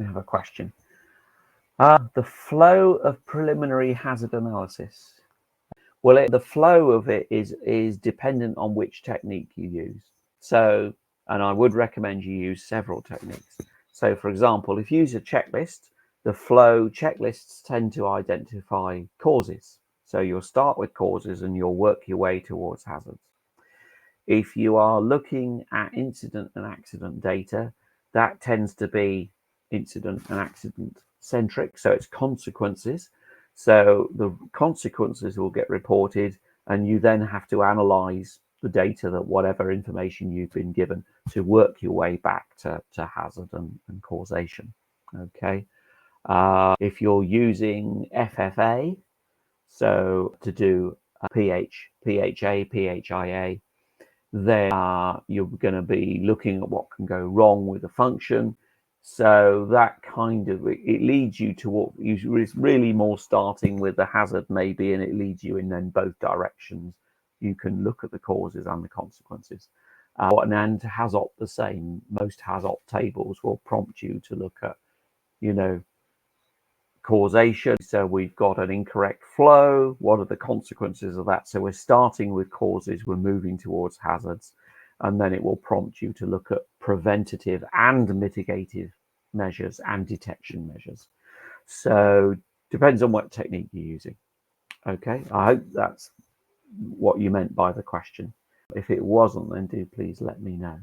We have a question. The flow of preliminary hazard analysis. Well, the flow of it is dependent on which technique you use. So, and I would recommend you use several techniques. So, for example, if you use a checklist, the flow checklists tend to identify causes. So you'll start with causes and you'll work your way towards hazards. If you are looking at incident and accident data, that tends to be incident and accident centric. So it's consequences. So the consequences will get reported, and you then have to analyze the data, that whatever information you've been given, to work your way back to hazard and causation. Okay. If you're using FFA, so to do PHA, PHIA, then you're going to be looking at what can go wrong with the function. So that kind of, it leads you to what is really more starting with the hazard maybe, and it leads you in then both directions. You can look at the causes and the consequences. And HAZOP the same. Most HAZOP tables will prompt you to look at, causation. So we've got an incorrect flow. What are the consequences of that? So we're starting with causes, we're moving towards hazards, and then it will prompt you to look at preventative and mitigative measures and detection measures. So depends on what technique you're using. Okay, I hope that's what you meant by the question. If it wasn't, then do please let me know.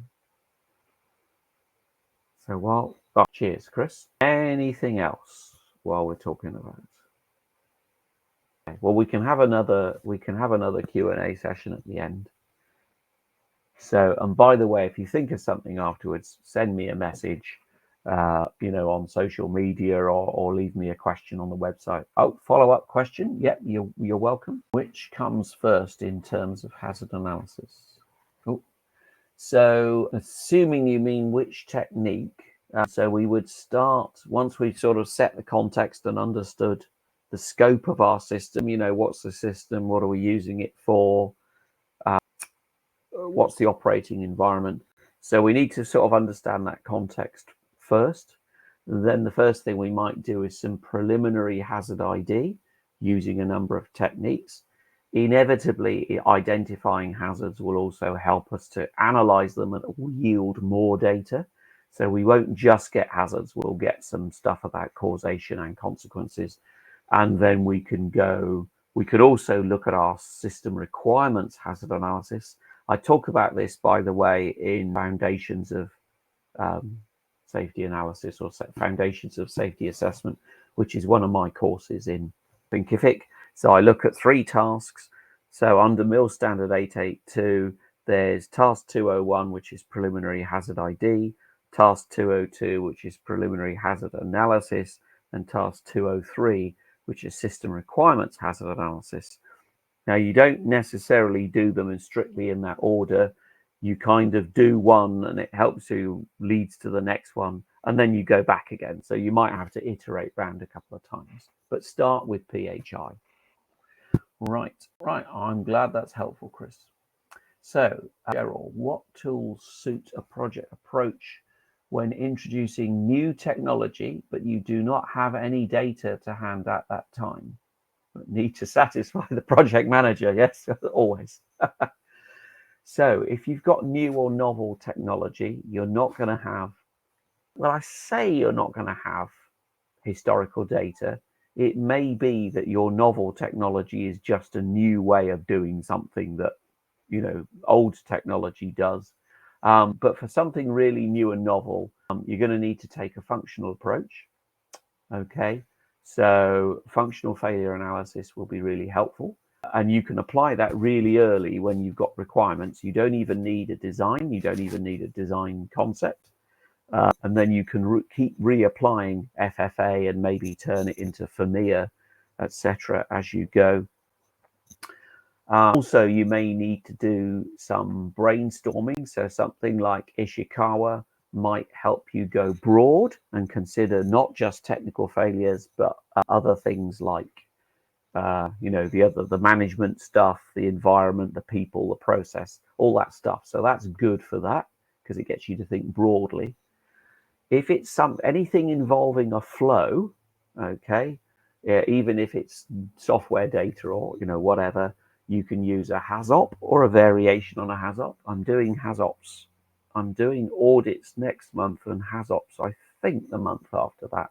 So cheers, Chris. Anything else while we're talking about it? Okay, well, we can have another Q&A session at the end. So, and by the way, if you think of something afterwards, send me a message, on social media, or leave me a question on the website. Oh, follow-up question. Yep, you're welcome. Which comes first in terms of hazard analysis? Oh, so assuming you mean which technique, so we would start, once we've sort of set the context and understood the scope of our system, what's the system, what are we using it for, what's the operating environment. So we need to sort of understand that context first. Then the first thing we might do is some preliminary hazard ID using a number of techniques. Inevitably, identifying hazards will also help us to analyze them and yield more data. So we won't just get hazards, we'll get some stuff about causation and consequences. And then we could also look at our system requirements hazard analysis. I talk about this, by the way, in Foundations of Safety Analysis, or Foundations of Safety Assessment, which is one of my courses in Thinkific. So I look at 3 tasks. So under MIL Standard 882, there's task 201, which is preliminary hazard ID, task 202, which is preliminary hazard analysis, and task 203, which is system requirements hazard analysis. Now, you don't necessarily do them strictly in that order. You kind of do one and it helps you, leads to the next one, and then you go back again. So you might have to iterate round a couple of times, but start with PHI. Right. I'm glad that's helpful, Chris. So, Gerald, what tools suit a project approach when introducing new technology, but you do not have any data to hand at that time? Need to satisfy the project manager, yes, always. So if you've got new or novel technology, you're not going to have, well, I say you're not going to have historical data. It may be that your novel technology is just a new way of doing something that, old technology does. But for something really new and novel, you're going to need to take a functional approach. Okay. So functional failure analysis will be really helpful, and you can apply that really early when you've got requirements. You don't even need a design. You don't even need a design concept. And then you can keep reapplying FFA and maybe turn it into FMEA, etc. as you go. Also, you may need to do some brainstorming. So something like Ishikawa might help you go broad and consider not just technical failures, but other things like, the management stuff, the environment, the people, the process, all that stuff. So that's good for that because it gets you to think broadly. If it's anything involving a flow, okay, even if it's software data or whatever, you can use a HAZOP or a variation on a HAZOP. I'm doing HAZOPs. I'm doing audits next month and HAZOPs, I think, the month after that.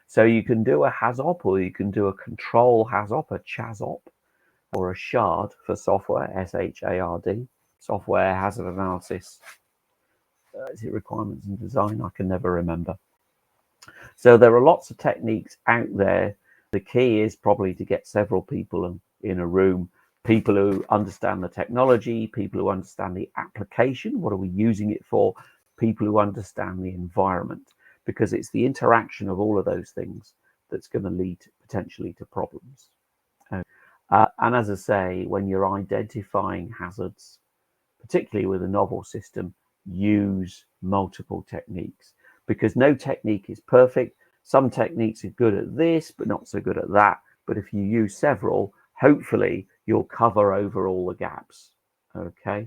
So you can do a HAZOP or you can do a control HAZOP, a CHAZOP, or a SHARD for software, SHARD, software hazard analysis. Is it requirements and design? I can never remember. So there are lots of techniques out there. The key is probably to get several people in a room, people who understand the technology, people who understand the application, what are we using it for, people who understand the environment, because it's the interaction of all of those things that's going to lead potentially to problems. And as I say, when you're identifying hazards, particularly with a novel system, use multiple techniques, because no technique is perfect. Some techniques are good at this, but not so good at that. But if you use several, hopefully you'll cover over all the gaps. Okay.